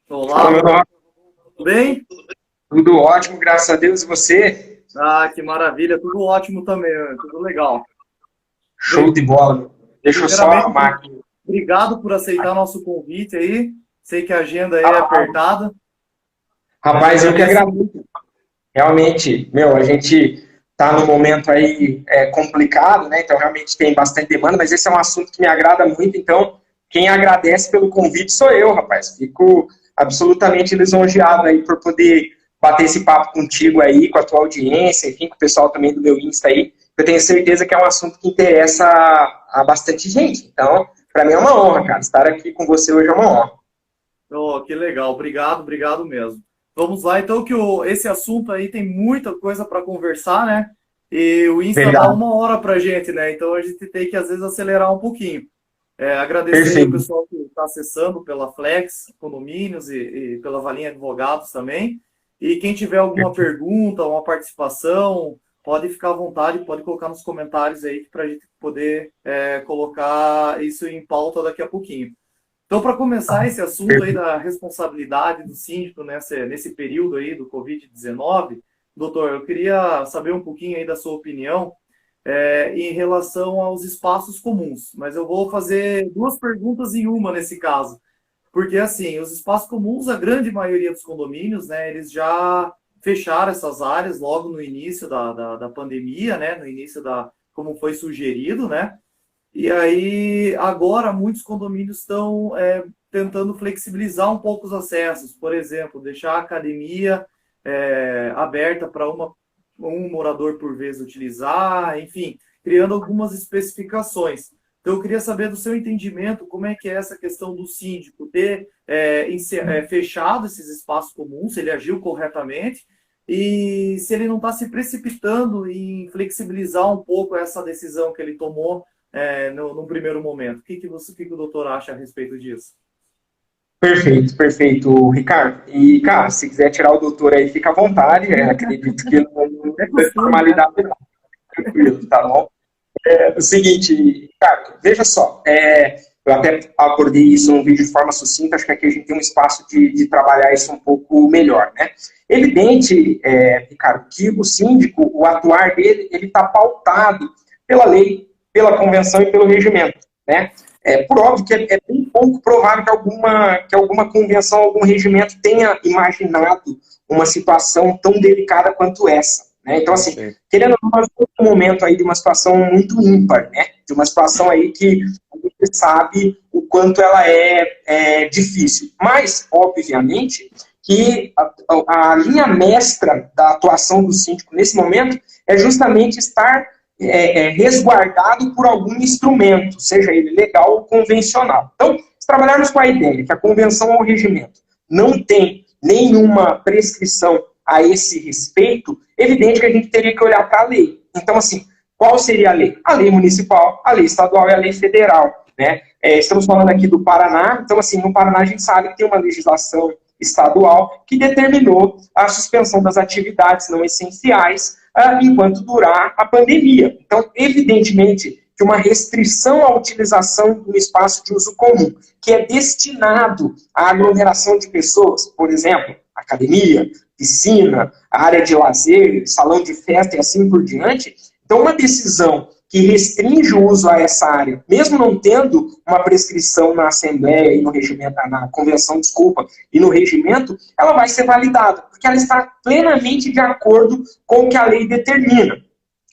Olá, Fala, meu nome. tudo bem? Tudo ótimo, graças a Deus. E você? Ah, que maravilha, tudo ótimo também, tudo legal. Show Pri- de bola. Deixa eu só Primeiramente, arrumar aqui. obrigado por aceitar nosso convite aí. Sei que a agenda aí é Rapaz, apertada, mas rapaz, eu que agradeço agradeço. muito. Realmente, meu, a gente tá num momento aí complicado, né? Então, realmente tem bastante demanda, mas esse é um assunto que me agrada muito. Então, quem agradece pelo convite sou eu, rapaz. Fico absolutamente lisonjeado aí por poder bater esse papo contigo aí, com a tua audiência, enfim, com o pessoal também do meu Insta aí. Eu tenho certeza que é um assunto que interessa a bastante gente. Então, para mim é uma honra, cara. Estar aqui com você hoje é uma honra. Oh, que legal, obrigado, obrigado mesmo. Vamos lá, então, que esse assunto aí tem muita coisa para conversar, né? E o Insta dá Verdade. 1 hora para gente, né? Então a gente tem que, às vezes, acelerar um pouquinho. Agradecer aí o Perfeito. pessoal que está acessando pela Flex Condomínios e pela Valinha Advogados também. E quem tiver alguma pergunta, uma participação, pode ficar à vontade, pode colocar nos comentários aí para a gente poder colocar isso em pauta daqui a pouquinho. Então, para começar esse assunto aí da responsabilidade do síndico nesse período aí do Covid-19, doutor, eu queria saber um pouquinho aí da sua opinião em relação aos espaços comuns, mas eu vou fazer duas perguntas em uma nesse caso, porque assim, os espaços comuns, a grande maioria dos condomínios, né, eles já fecharam essas áreas logo no início da pandemia, né, no início como foi sugerido, né, e aí agora muitos condomínios estão tentando flexibilizar um pouco os acessos, por exemplo, deixar a academia aberta para um morador por vez utilizar, enfim, criando algumas especificações. Então, eu queria saber do seu entendimento como é que é essa questão do síndico ter fechado esses espaços comuns, se ele agiu corretamente, e se ele não está se precipitando em flexibilizar um pouco essa decisão que ele tomou no primeiro momento. O que o doutor acha a respeito disso? Perfeito, perfeito, Ricardo. E, cara, se quiser tirar o doutor aí, fica à vontade. Acredito que não É é costume, né? formalidade, não. Tranquilo, tá bom? O seguinte, Ricardo, veja só. Eu até abordei isso num vídeo de forma sucinta, acho que aqui a gente tem um espaço de trabalhar isso um pouco melhor, né? Evidente, Ricardo, que o síndico, o atuar dele, ele está pautado pela lei, pela convenção e pelo regimento, né? Por óbvio que é bem pouco provável que alguma convenção, algum regimento tenha imaginado uma situação tão delicada quanto essa, né? Então, assim, Sim. querendo ou não, nós estamos num momento aí de uma situação muito ímpar, né? De uma situação aí que a gente sabe o quanto ela é difícil. Mas, obviamente, que a linha mestra da atuação do síndico nesse momento é justamente estar resguardado por algum instrumento, seja ele legal ou convencional. Então, se trabalharmos com a ideia que a convenção ou o regimento não tem nenhuma prescrição a esse respeito, evidente que a gente teria que olhar para a lei. Então, assim, qual seria a lei? A lei municipal, a lei estadual e a lei federal, né? Estamos falando aqui do Paraná, então, assim, no Paraná a gente sabe que tem uma legislação estadual que determinou a suspensão das atividades não essenciais enquanto durar a pandemia. Então, evidentemente, que uma restrição à utilização do espaço de uso comum, que é destinado à aglomeração de pessoas, por exemplo, academia, piscina, área de lazer, salão de festa e assim por diante. Então, uma decisão que restringe o uso a essa área, mesmo não tendo uma prescrição na Assembleia e no regimento, na Convenção, desculpa, e no regimento, ela vai ser validada, porque ela está plenamente de acordo com o que a lei determina.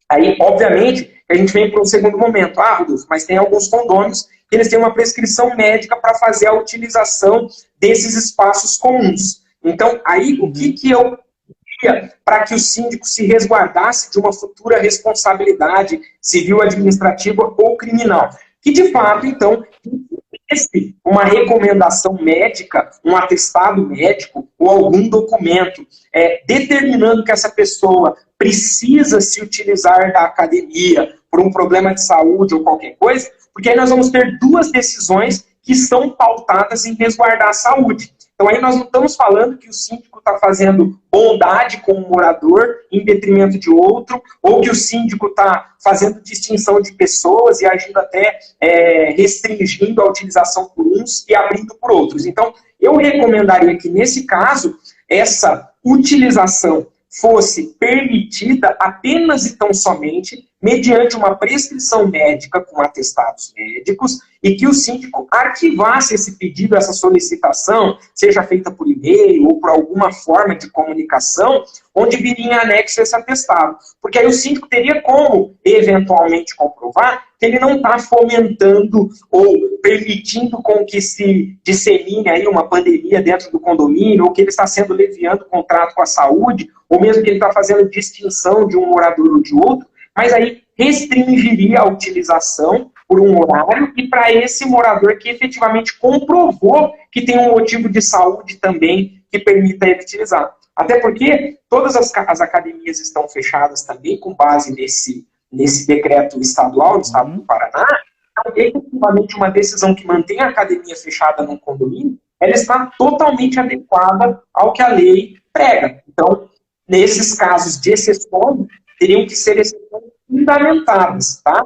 Aí, obviamente, a gente vem para um segundo momento. Ah, Rodolfo, mas tem alguns condôminos que eles têm uma prescrição médica para fazer a utilização desses espaços comuns. Então, aí, o que eu queria para que o síndico se resguardasse de uma futura responsabilidade civil, administrativa ou criminal? Que, de fato, então, uma recomendação médica, um atestado médico ou algum documento determinando que essa pessoa precisa se utilizar da academia por um problema de saúde ou qualquer coisa, porque aí nós vamos ter duas decisões que estão pautadas em resguardar a saúde. Então aí nós não estamos falando que o síndico está fazendo bondade com o morador em detrimento de outro, ou que o síndico está fazendo distinção de pessoas e agindo até restringindo a utilização por uns e abrindo por outros. Então, eu recomendaria que, nesse caso, essa utilização fosse permitida apenas e tão somente mediante uma prescrição médica com atestados médicos e que o síndico arquivasse esse pedido, essa solicitação, seja feita por e-mail ou por alguma forma de comunicação, onde viria em anexo esse atestado. Porque aí o síndico teria como, eventualmente, comprovar que ele não está fomentando ou permitindo com que se dissemine aí uma pandemia dentro do condomínio, ou que ele está sendo leviando o contrato com a saúde, ou mesmo que ele está fazendo distinção de um morador ou de outro, mas aí restringiria a utilização por um horário e para esse morador que efetivamente comprovou que tem um motivo de saúde também que permita ele utilizar. Até porque todas as academias estão fechadas também com base nesse decreto estadual do Estado do Paraná. Então, efetivamente, uma decisão que mantém a academia fechada num condomínio, ela está totalmente adequada ao que a lei prega. Então, nesses casos de exceção, teriam que ser exceções fundamentadas, tá?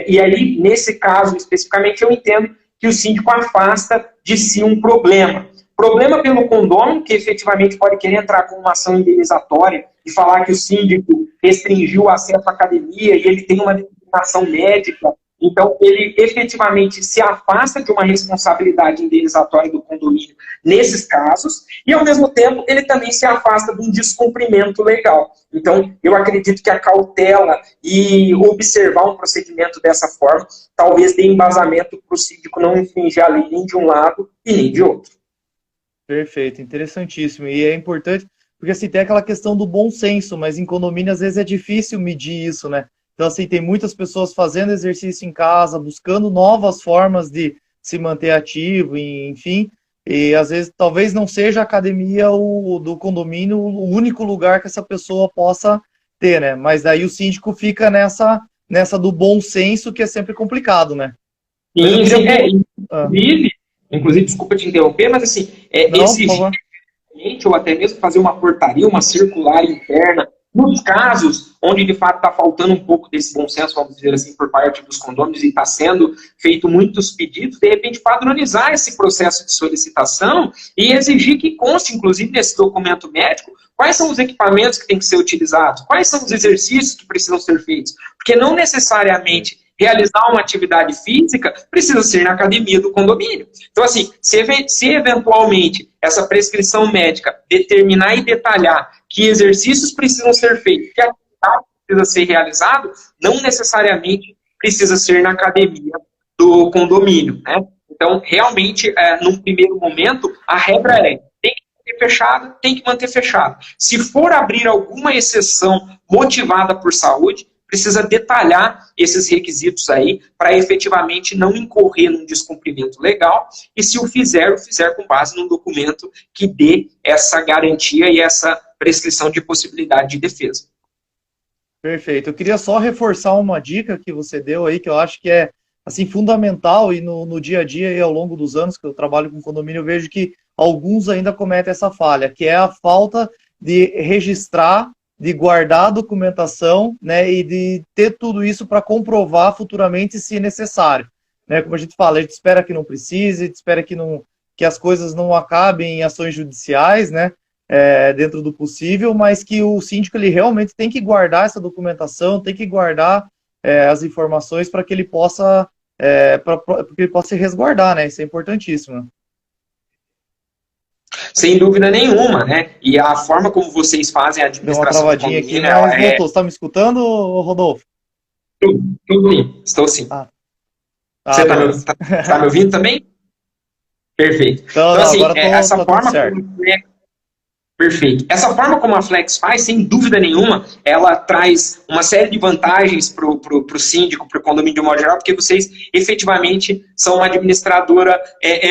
E aí, nesse caso especificamente, eu entendo que o síndico afasta de si um problema. Problema pelo condômino, que efetivamente pode querer entrar com uma ação indenizatória e falar que o síndico restringiu o acesso à academia e ele tem uma determinação médica. Então, ele efetivamente se afasta de uma responsabilidade indenizatória do condomínio nesses casos, e ao mesmo tempo ele também se afasta de um descumprimento legal. Então, eu acredito que a cautela e observar um procedimento dessa forma talvez dê embasamento para o síndico não infringir a lei nem de um lado e nem de outro. Perfeito, interessantíssimo. E é importante, porque assim, tem aquela questão do bom senso, mas em condomínio às vezes é difícil medir isso, né? Então, assim, tem muitas pessoas fazendo exercício em casa, buscando novas formas de se manter ativo, enfim, e às vezes talvez não seja a academia do condomínio o único lugar que essa pessoa possa ter, né? Mas daí o síndico fica nessa do bom senso, que é sempre complicado, né? Inclusive, desculpa te interromper, mas assim, exigir ou até mesmo fazer uma portaria, uma circular interna, nos casos onde de fato está faltando um pouco desse bom senso, vamos dizer assim, por parte dos condôminos e está sendo feito muitos pedidos, de repente padronizar esse processo de solicitação e exigir que conste, inclusive, nesse documento médico, quais são os equipamentos que têm que ser utilizados, quais são os exercícios que precisam ser feitos, porque não necessariamente realizar uma atividade física precisa ser na academia do condomínio. Então, assim, se eventualmente essa prescrição médica determinar e detalhar que exercícios precisam ser feitos, que atividade precisa ser realizado, não necessariamente precisa ser na academia do condomínio, né? Então, realmente, num primeiro momento, a regra tem que manter fechado, tem que manter fechado. Se for abrir alguma exceção motivada por saúde, precisa detalhar esses requisitos aí para efetivamente não incorrer num descumprimento legal e se o fizer com base num documento que dê essa garantia e essa prescrição de possibilidade de defesa. Perfeito. Eu queria só reforçar uma dica que você deu aí, que eu acho que é assim, fundamental e no dia a dia e ao longo dos anos que eu trabalho com condomínio, eu vejo que alguns ainda cometem essa falha, que é a falta de registrar, de guardar a documentação, né, e de ter tudo isso para comprovar futuramente se necessário. Né? Como a gente fala, a gente espera que não precise, a gente espera que as coisas não acabem em ações judiciais, né, dentro do possível, mas que o síndico ele realmente tem que guardar essa documentação, tem que guardar as informações para que ele possa se resguardar, né? Isso é importantíssimo. Sem dúvida nenhuma, né? E a forma como vocês fazem a administração do condomínio... Deu uma travadinha aqui, mas voltou. Você está me escutando, Rodolfo? Estou sim. Você está me ouvindo também? Perfeito. Então assim, essa forma Perfeito. Essa forma como a Flex faz, sem dúvida nenhuma, ela traz uma série de vantagens para o síndico, para o condomínio de um modo geral, porque vocês efetivamente são uma administradora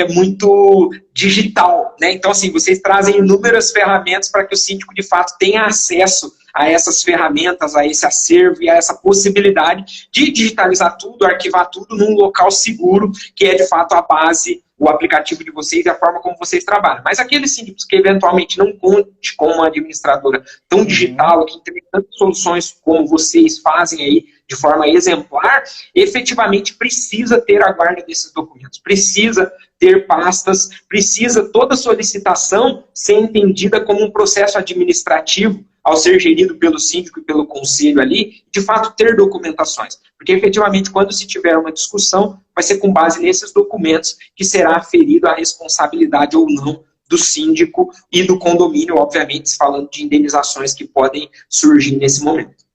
muito digital, né? Então, assim, vocês trazem inúmeras ferramentas para que o síndico, de fato, tenha acesso a essas ferramentas, a esse acervo e a essa possibilidade de digitalizar tudo, arquivar tudo num local seguro, que é de fato a base, o aplicativo de vocês e a forma como vocês trabalham. Mas aqueles síndicos que eventualmente não conte com uma administradora tão digital, que tem tantas soluções como vocês fazem aí de forma exemplar, efetivamente precisa ter a guarda desses documentos, precisa ter pastas, precisa toda solicitação ser entendida como um processo administrativo, ao ser gerido pelo síndico e pelo conselho ali, de fato ter documentações. Porque efetivamente, quando se tiver uma discussão, vai ser com base nesses documentos que será aferido a responsabilidade ou não do síndico e do condomínio, obviamente, falando de indenizações que podem surgir nesse momento.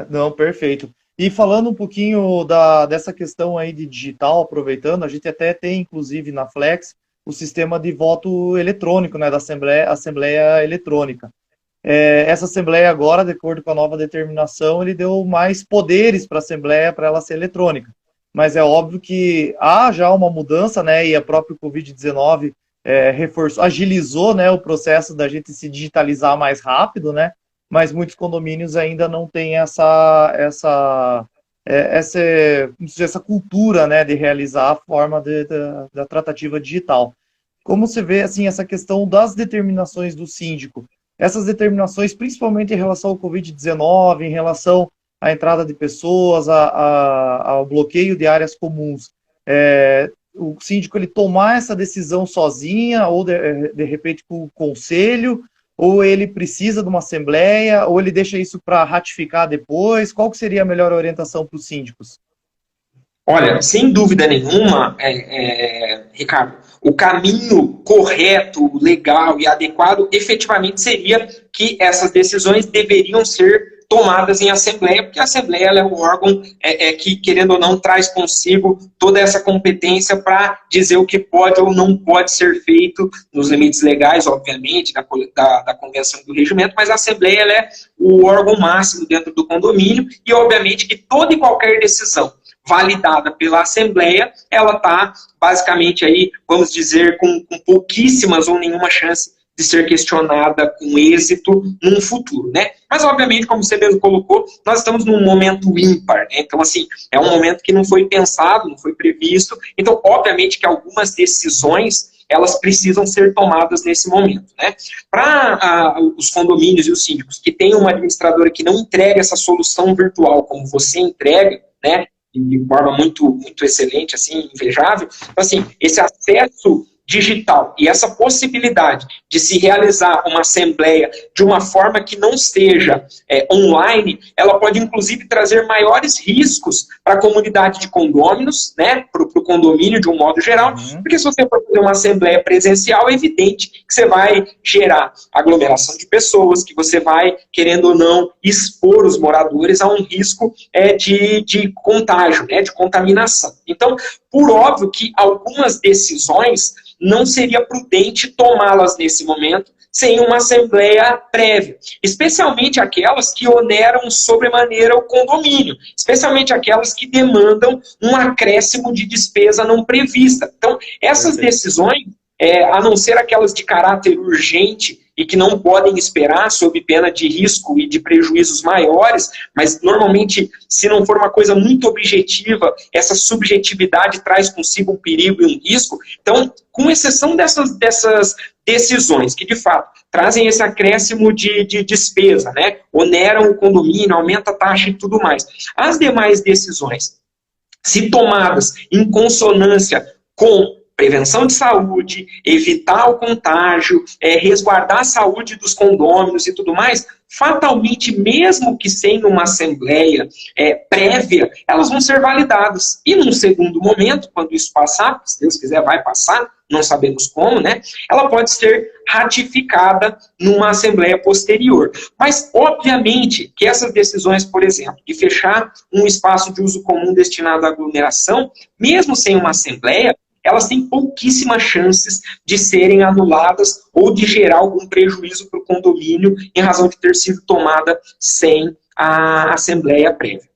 Não, perfeito. E falando um pouquinho dessa questão aí de digital, aproveitando, a gente até tem, inclusive, na Flex, o sistema de voto eletrônico, né, da Assembleia Eletrônica. Essa Assembleia agora, de acordo com a nova determinação, ele deu mais poderes para a Assembleia para ela ser eletrônica. Mas é óbvio que há já uma mudança, né, e a própria Covid-19 agilizou, né, o processo da gente se digitalizar mais rápido, né, mas muitos condomínios ainda não têm essa cultura, né, de realizar a forma da tratativa digital. Como você vê assim, essa questão das determinações do síndico? Essas determinações, principalmente em relação ao Covid-19, em relação à entrada de pessoas, ao bloqueio de áreas comuns, o síndico ele tomar essa decisão sozinha, ou de repente com o conselho, ou ele precisa de uma assembleia, ou ele deixa isso para ratificar depois? Qual que seria a melhor orientação para os síndicos? Olha, sem dúvida nenhuma, Ricardo, o caminho correto, legal e adequado efetivamente seria que essas decisões deveriam ser tomadas em assembleia, porque a assembleia é o órgão que, querendo ou não, traz consigo toda essa competência para dizer o que pode ou não pode ser feito nos limites legais, obviamente, da convenção do regimento, mas a assembleia ela é o órgão máximo dentro do condomínio e, obviamente, que toda e qualquer decisão validada pela Assembleia, ela está basicamente aí, vamos dizer, com pouquíssimas ou nenhuma chance de ser questionada com êxito num futuro, né? Mas, obviamente, como você mesmo colocou, nós estamos num momento ímpar, né? Então, assim, é um momento que não foi pensado, não foi previsto, então, obviamente que algumas decisões, elas precisam ser tomadas nesse momento, né? Para os condomínios e os síndicos que têm uma administradora que não entrega essa solução virtual como você entrega, né? De forma muito, muito excelente, assim, invejável. Então, assim, esse acesso digital e essa possibilidade de se realizar uma assembleia de uma forma que não seja online, ela pode inclusive trazer maiores riscos para a comunidade de condôminos, né, para o condomínio de um modo geral, porque se você for fazer uma assembleia presencial, é evidente que você vai gerar aglomeração de pessoas, que você vai, querendo ou não, expor os moradores a um risco de contágio, né, de contaminação. Então, por óbvio que algumas decisões não seria prudente tomá-las nesse momento sem uma assembleia prévia, especialmente aquelas que oneram sobremaneira o condomínio, especialmente aquelas que demandam um acréscimo de despesa não prevista. Então, essas decisões, a não ser aquelas de caráter urgente e que não podem esperar sob pena de risco e de prejuízos maiores, mas normalmente, se não for uma coisa muito objetiva, essa subjetividade traz consigo um perigo e um risco. Então, com exceção dessas decisões que, de fato, trazem esse acréscimo de despesa, né? Oneram o condomínio, aumenta a taxa e tudo mais. As demais decisões, se tomadas em consonância com prevenção de saúde, evitar o contágio, resguardar a saúde dos condôminos e tudo mais, fatalmente, mesmo que sem uma assembleia prévia, elas vão ser validadas. E num segundo momento, quando isso passar, se Deus quiser vai passar, não sabemos como, né? Ela pode ser ratificada numa assembleia posterior. Mas, obviamente, que essas decisões, por exemplo, de fechar um espaço de uso comum destinado à aglomeração, mesmo sem uma assembleia, elas têm pouquíssimas chances de serem anuladas ou de gerar algum prejuízo para o condomínio em razão de ter sido tomada sem a assembleia prévia.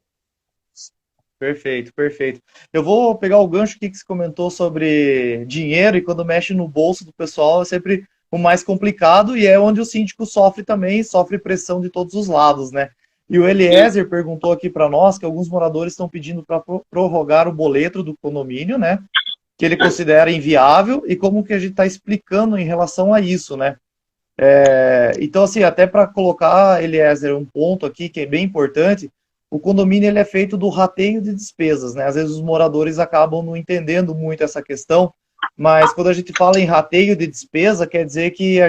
Perfeito, perfeito. Eu vou pegar o gancho aqui que você comentou sobre dinheiro, e quando mexe no bolso do pessoal, eu sempre o mais complicado e é onde o síndico sofre também, sofre pressão de todos os lados, né? E o Eliezer perguntou aqui para nós que alguns moradores estão pedindo para prorrogar o boleto do condomínio, né? Que ele considera inviável e como que a gente está explicando em relação a isso, né? Então, assim, até para colocar, Eliezer, um ponto aqui que é bem importante, o condomínio ele é feito do rateio de despesas, né? Às vezes os moradores acabam não entendendo muito essa questão, mas quando a gente fala em rateio de despesa, quer dizer que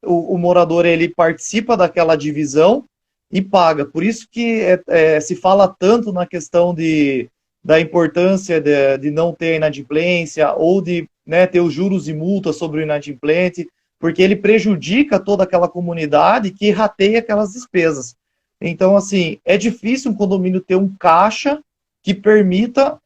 o morador ele participa daquela divisão e paga. Por isso que se fala tanto na questão da importância de não ter inadimplência ou de, né, ter os juros e multas sobre o inadimplente, porque ele prejudica toda aquela comunidade que rateia aquelas despesas. Então, assim, é difícil um condomínio ter um caixa que permita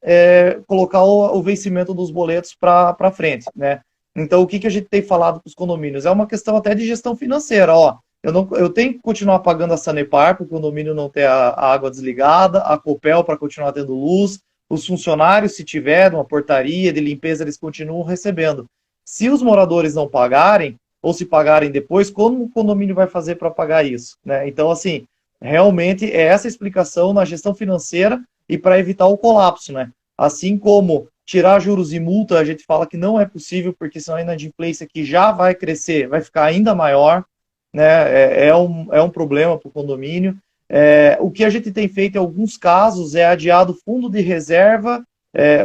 colocar o vencimento dos boletos para frente, né? Então, o que a gente tem falado para os condomínios? É uma questão até de gestão financeira, ó. Eu tenho que continuar pagando a Sanepar para o condomínio não ter a água desligada, a Copel para continuar tendo luz, os funcionários, se tiver uma portaria de limpeza, eles continuam recebendo. Se os moradores não pagarem, ou se pagarem depois, como o condomínio vai fazer para pagar isso, né? Então, assim, realmente é essa explicação na gestão financeira e para evitar o colapso, né? Assim como tirar juros e multa, a gente fala que não é possível, porque senão a inadimplência que já vai crescer, vai ficar ainda maior, né? É um problema para o condomínio. O que a gente tem feito em alguns casos é adiar do fundo de reserva,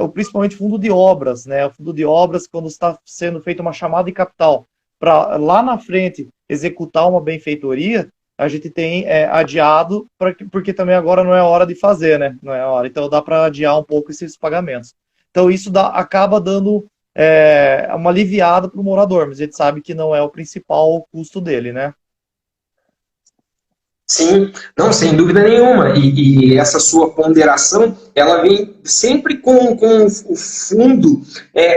ou principalmente fundo de obras, né? O fundo de obras, quando está sendo feita uma chamada de capital, para lá na frente executar uma benfeitoria, a gente tem adiado, porque também agora não é hora de fazer, né? Não é hora. Então dá para adiar um pouco esses pagamentos. Então isso acaba dando uma aliviada para o morador, mas a gente sabe que não é o principal custo dele, né? Sim, não, sem dúvida nenhuma. E essa sua ponderação, ela vem sempre com o fundo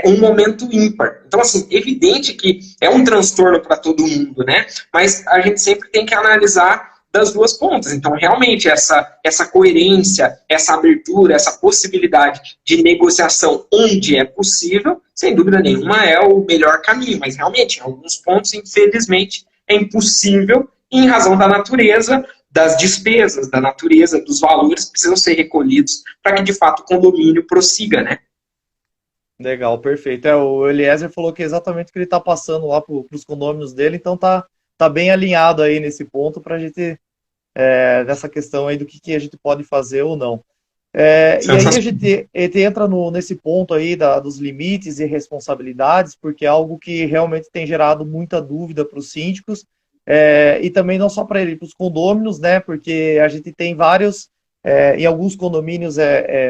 um momento ímpar. Então, assim, evidente que é um transtorno para todo mundo, né? Mas a gente sempre tem que analisar das duas pontas. Então, realmente, essa coerência, essa abertura, essa possibilidade de negociação onde é possível, sem dúvida nenhuma, é o melhor caminho. Mas, realmente, em alguns pontos, infelizmente, é impossível em razão da natureza das despesas, da natureza dos valores que precisam ser recolhidos para que, de fato, o condomínio prossiga, né? Legal, perfeito. O Eliezer falou que é exatamente o que ele está passando lá para os condôminos dele, então tá bem alinhado aí nesse ponto para a gente, nessa questão aí do que a gente pode fazer ou não. E aí a gente entra nesse ponto aí dos limites e responsabilidades, porque é algo que realmente tem gerado muita dúvida para os síndicos, e também não só para ele, para os condôminos, né? Porque a gente tem vários, em alguns condomínios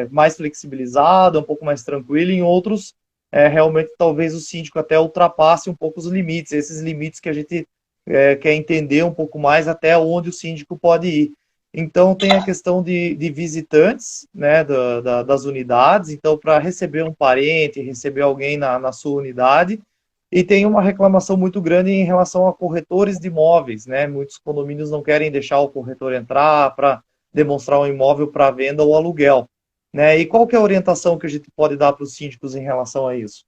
mais flexibilizado, um pouco mais tranquilo, em outros realmente talvez o síndico até ultrapasse um pouco os limites, esses limites que a gente quer entender um pouco mais até onde o síndico pode ir. Então tem a questão de visitantes, né, das unidades, então para receber um parente, receber alguém na sua unidade. E tem uma reclamação muito grande em relação a corretores de imóveis, né? Muitos condomínios não querem deixar o corretor entrar para demonstrar um imóvel para venda ou aluguel, né? E qual que é a orientação que a gente pode dar para os síndicos em relação a isso?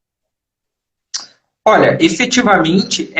Olha, efetivamente,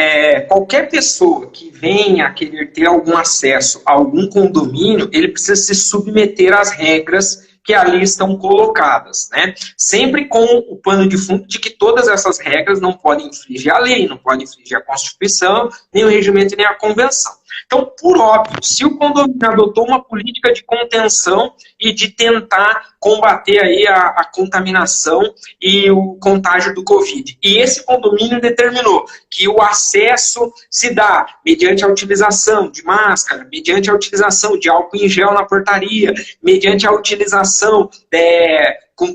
qualquer pessoa que venha a querer ter algum acesso a algum condomínio, ele precisa se submeter às regras que ali estão colocadas, né? Sempre com o pano de fundo de que todas essas regras não podem infringir a lei, não podem infringir a Constituição, nem o regimento, nem a Convenção. Então, por óbvio, se o condomínio adotou uma política de contenção e de tentar combater aí a contaminação e o contágio do Covid, e esse condomínio determinou que o acesso se dá mediante a utilização de máscara, mediante a utilização de álcool em gel na portaria, mediante a utilização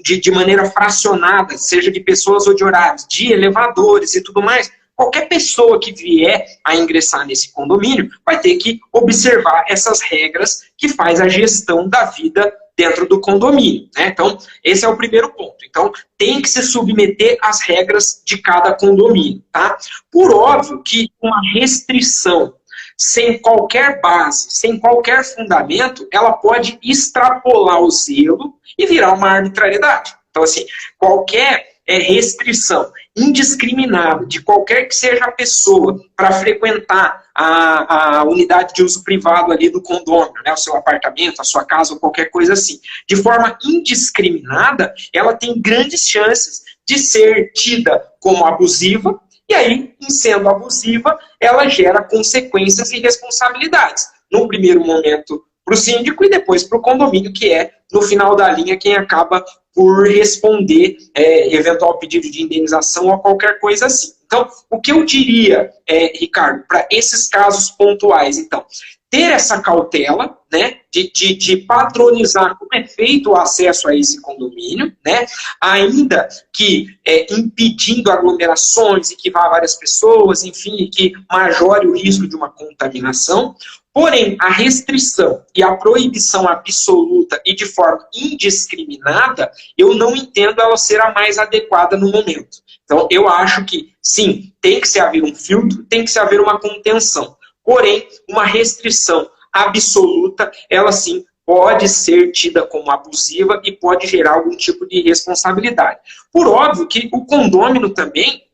de maneira fracionada, seja de pessoas ou de horários, de elevadores e tudo mais, qualquer pessoa que vier a ingressar nesse condomínio vai ter que observar essas regras que faz a gestão da vida dentro do condomínio, né? Então, esse é o primeiro ponto. Então, tem que se submeter às regras de cada condomínio, tá? Por óbvio que uma restrição sem qualquer base, sem qualquer fundamento, ela pode extrapolar o zelo e virar uma arbitrariedade. Então, assim, qualquer restrição indiscriminada de qualquer que seja a pessoa para frequentar a unidade de uso privado ali do condomínio, né, o seu apartamento, a sua casa ou qualquer coisa assim, de forma indiscriminada, ela tem grandes chances de ser tida como abusiva, e aí, em sendo abusiva, ela gera consequências e responsabilidades. No primeiro momento, para o síndico e depois para o condomínio, que é, no final da linha, quem acaba por responder eventual pedido de indenização ou qualquer coisa assim. Então, o que eu diria, Ricardo, para esses casos pontuais, então, ter essa cautela, né, de padronizar como é feito o acesso a esse condomínio, né, ainda que impedindo aglomerações e que vá várias pessoas, enfim, que majore o risco de uma contaminação. Porém, a restrição e a proibição absoluta e de forma indiscriminada, eu não entendo ela ser a mais adequada no momento. Então, eu acho que, sim, tem que se haver um filtro, tem que se haver uma contenção. Porém, uma restrição absoluta, ela sim pode ser tida como abusiva e pode gerar algum tipo de responsabilidade. Por óbvio que o condômino também,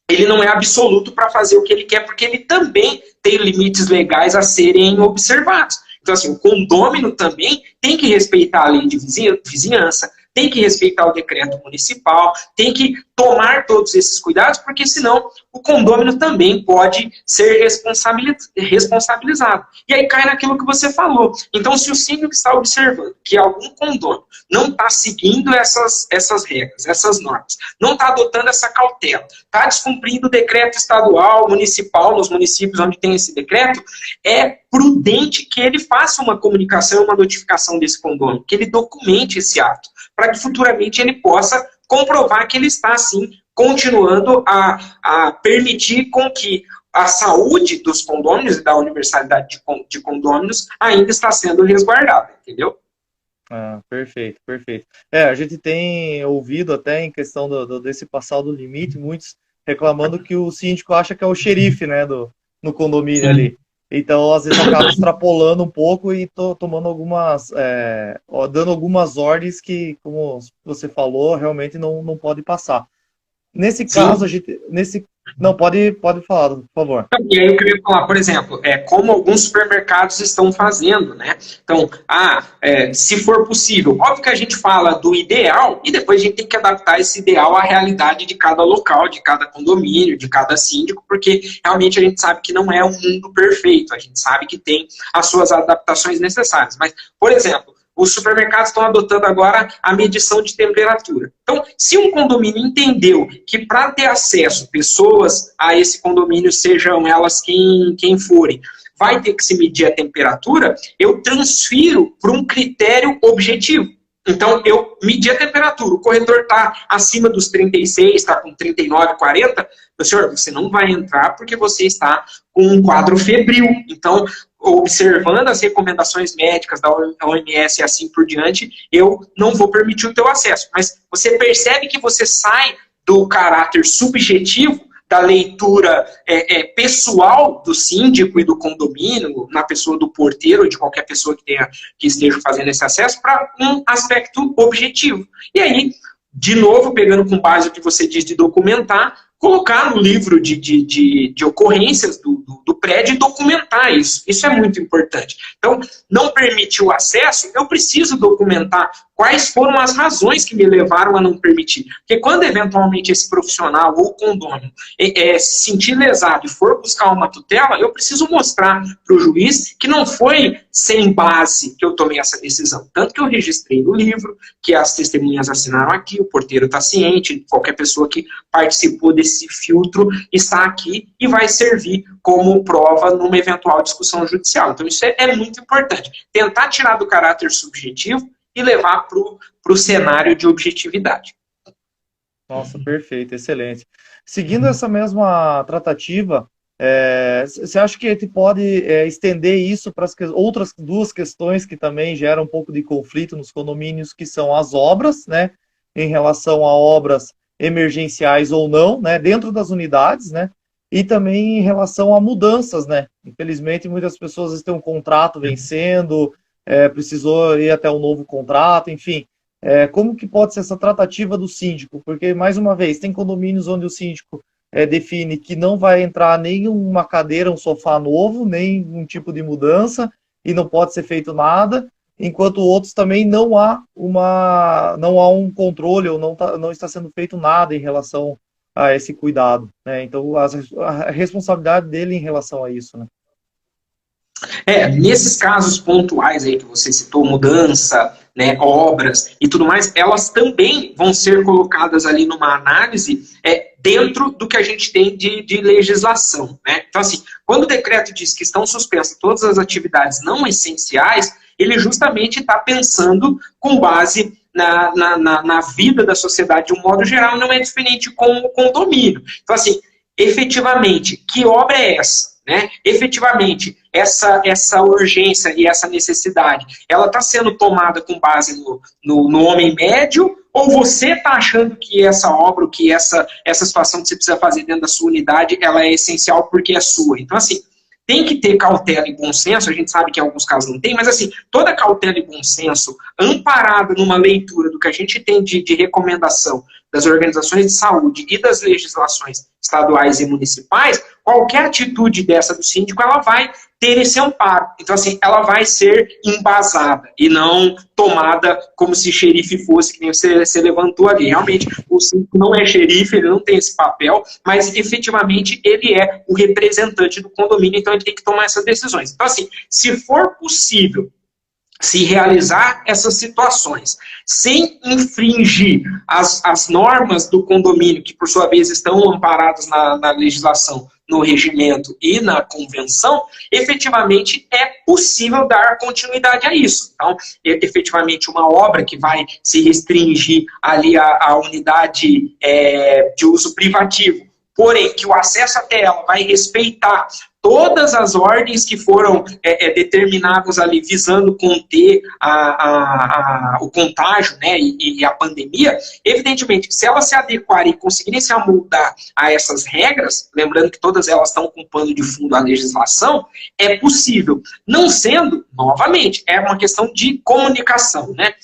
ele não é absoluto para fazer o que ele quer, porque ele também tem limites legais a serem observados. Então, assim, o condômino também tem que respeitar a lei de vizinhança, tem que respeitar o decreto municipal, tem que tomar todos esses cuidados, porque senão o condômino também pode ser responsabilizado. E aí cai naquilo que você falou. Então, se o síndico está observando que algum condômino não está seguindo essas regras, essas normas, não está adotando essa cautela, está descumprindo o decreto estadual, municipal, nos municípios onde tem esse decreto, é prudente que ele faça uma comunicação, uma notificação desse condômino, que ele documente esse ato, para que futuramente ele possa comprovar que ele está, sim, continuando a permitir com que a saúde dos condôminos e da universalidade de condôminos ainda está sendo resguardada, entendeu? Ah, perfeito, perfeito. A gente tem ouvido até em questão desse passar do limite, muitos reclamando que o síndico acha que é o xerife, né, no condomínio. Sim. Ali. Então, às vezes, acaba extrapolando um pouco e tomando dando algumas ordens que, como você falou, realmente não pode passar. Nesse caso, Não, pode falar, por favor. E aí eu queria falar, por exemplo, como alguns supermercados estão fazendo, né? Então, se for possível, óbvio que a gente fala do ideal e depois a gente tem que adaptar esse ideal à realidade de cada local, de cada condomínio, de cada síndico, porque realmente a gente sabe que não é um mundo perfeito, a gente sabe que tem as suas adaptações necessárias. Mas, por exemplo, os supermercados estão adotando agora a medição de temperatura. Então, se um condomínio entendeu que para ter acesso, pessoas a esse condomínio, sejam elas quem forem, vai ter que se medir a temperatura, eu transfiro para um critério objetivo. Então, eu medi a temperatura, o corretor está acima dos 36, está com 39, 40, senhor, você não vai entrar porque você está com um quadro febril. Então, observando as recomendações médicas da OMS e assim por diante, eu não vou permitir o teu acesso. Mas você percebe que você sai do caráter subjetivo da leitura pessoal do síndico e do condomínio, na pessoa do porteiro, ou de qualquer pessoa que esteja fazendo esse acesso, para um aspecto objetivo. E aí, de novo, pegando com base o que você diz de documentar, colocar no livro de ocorrências do prédio e documentar isso. Isso é muito importante. Então, não permitir o acesso, eu preciso documentar quais foram as razões que me levaram a não permitir. Porque quando, eventualmente, esse profissional ou condômino se sentir lesado e for buscar uma tutela, eu preciso mostrar para o juiz que não foi sem base que eu tomei essa decisão. Tanto que eu registrei no livro, que as testemunhas assinaram aqui, o porteiro está ciente, qualquer pessoa que participou desse filtro está aqui e vai servir como prova numa eventual discussão judicial. Então, isso é muito importante. Tentar tirar do caráter subjetivo e levar para o cenário de objetividade. Nossa, perfeito, excelente. Seguindo essa mesma tratativa, você acha que a gente pode estender isso para as outras duas questões que também geram um pouco de conflito nos condomínios, que são as obras, né, em relação a obras emergenciais ou não, né, dentro das unidades, né, e também em relação a mudanças, né. Infelizmente, muitas pessoas têm um contrato vencendo, precisou ir até um novo contrato, enfim. como que pode ser essa tratativa do síndico? Porque, mais uma vez, tem condomínios onde o síndico define que não vai entrar nem uma cadeira, um sofá novo, nem um tipo de mudança, e não pode ser feito nada, enquanto outros também não há um controle, ou não está sendo feito nada em relação a esse cuidado, né? Então, a responsabilidade dele em relação a isso, né? Nesses casos pontuais aí que você citou, mudança, né, obras e tudo mais, elas também vão ser colocadas ali numa análise dentro do que a gente tem de legislação, né? Então, assim, quando o decreto diz que estão suspensas todas as atividades não essenciais, ele justamente está pensando com base na vida da sociedade de um modo geral, não é diferente com o condomínio. Então, assim, efetivamente, que obra é essa? Né? Efetivamente, essa urgência e essa necessidade, ela está sendo tomada com base no homem médio, ou você está achando que essa obra, que essa situação que você precisa fazer dentro da sua unidade, ela é essencial porque é sua? Então, assim, tem que ter cautela e bom senso, a gente sabe que em alguns casos não tem, mas assim, toda cautela e bom senso, amparada numa leitura do que a gente tem de recomendação das organizações de saúde e das legislações estaduais e municipais, qualquer atitude dessa do síndico, ela vai ter esse amparo. Então, assim, ela vai ser embasada e não tomada como se xerife fosse, que nem você levantou ali. Realmente, o síndico não é xerife, ele não tem esse papel, mas efetivamente ele é o representante do condomínio, então ele tem que tomar essas decisões. Então, assim, se for possível se realizar essas situações sem infringir as normas do condomínio, que por sua vez estão amparadas na legislação, no regimento e na convenção, efetivamente é possível dar continuidade a isso. Então, efetivamente, uma obra que vai se restringir ali à unidade de uso privativo, porém que o acesso até ela vai respeitar todas as ordens que foram determinadas ali visando conter o contágio, né, e a pandemia, evidentemente, se elas se adequarem e conseguirem se amoldar a essas regras, lembrando que todas elas estão com pano de fundo a legislação, é possível. Não sendo, novamente, é uma questão de comunicação, né?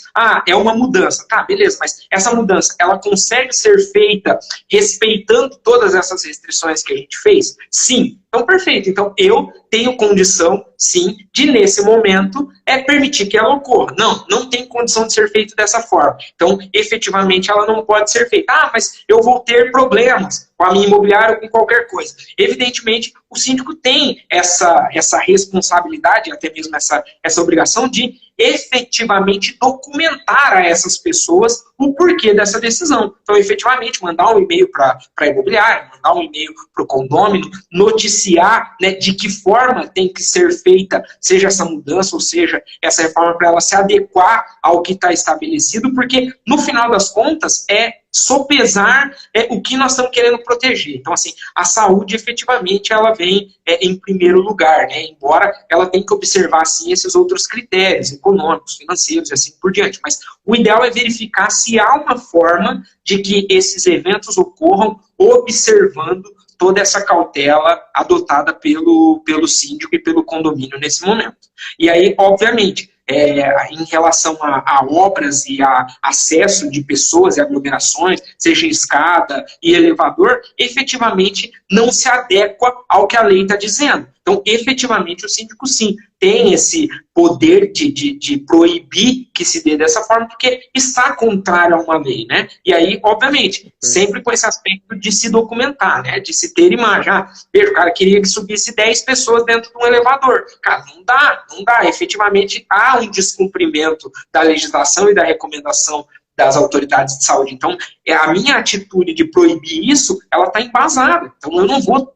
É uma mudança. Tá, beleza, mas essa mudança, ela consegue ser feita respeitando todas essas restrições que a gente fez? Sim. Então, perfeito. Então, eu tenho condição, sim, de, nesse momento, permitir que ela ocorra. Não tem condição de ser feito dessa forma. Então, efetivamente, ela não pode ser feita. Mas eu vou ter problemas com a minha imobiliária ou com qualquer coisa. Evidentemente, o síndico tem essa responsabilidade, até mesmo essa obrigação de efetivamente documentar a essas pessoas o porquê dessa decisão. Então, efetivamente, mandar um e-mail para a imobiliária, mandar um e-mail para o condômino, noticiar, né, de que forma tem que ser feita, seja essa mudança, ou seja, essa reforma, para ela se adequar ao que está estabelecido, porque, no final das contas, sopesar o que nós estamos querendo proteger. Então, assim, a saúde, efetivamente, ela vem em primeiro lugar, né? Embora ela tenha que observar, sim, esses outros critérios econômicos, financeiros e assim por diante. Mas o ideal é verificar se há uma forma de que esses eventos ocorram observando toda essa cautela adotada pelo síndico e pelo condomínio nesse momento. E aí, obviamente, em relação a obras e a acesso de pessoas e aglomerações, seja escada e elevador, efetivamente não se adequa ao que a lei está dizendo. Então, efetivamente, o síndico, sim, tem esse poder de proibir que se dê dessa forma, porque está contrário a uma lei, né? E aí, obviamente, sempre com esse aspecto de se documentar, né? De se ter imagem. Veja, o cara queria que subisse 10 pessoas dentro de um elevador. Cara, não dá. Efetivamente, há um descumprimento da legislação e da recomendação das autoridades de saúde. Então, a minha atitude de proibir isso, ela está embasada. Então, eu não vou,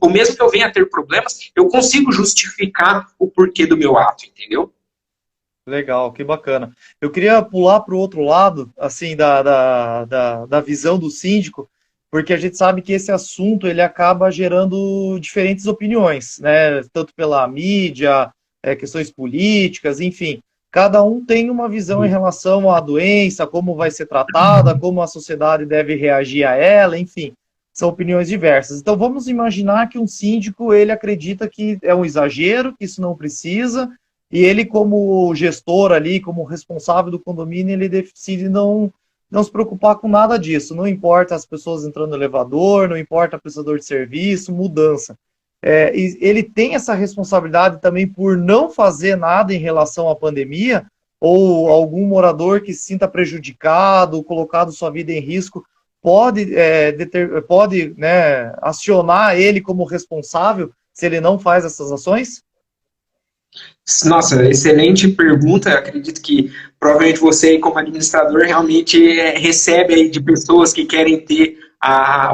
o mesmo que eu venha a ter problemas, eu consigo justificar o porquê do meu ato, entendeu? Legal, que bacana. Eu queria pular para o outro lado, assim, da visão do síndico, porque a gente sabe que esse assunto, ele acaba gerando diferentes opiniões, né? Tanto pela mídia, questões políticas, enfim. Cada um tem uma visão em relação à doença, como vai ser tratada, como a sociedade deve reagir a ela, enfim, são opiniões diversas. Então vamos imaginar que um síndico, ele acredita que é um exagero, que isso não precisa, e ele, como gestor ali, como responsável do condomínio, ele decide não se preocupar com nada disso. Não importa as pessoas entrando no elevador, não importa prestador de serviço, mudança. E ele tem essa responsabilidade também por não fazer nada em relação à pandemia, ou algum morador que se sinta prejudicado, colocado sua vida em risco, pode, né, acionar ele como responsável se ele não faz essas ações? Nossa, excelente pergunta. Eu acredito que provavelmente você, como administrador, realmente recebe aí de pessoas que querem ter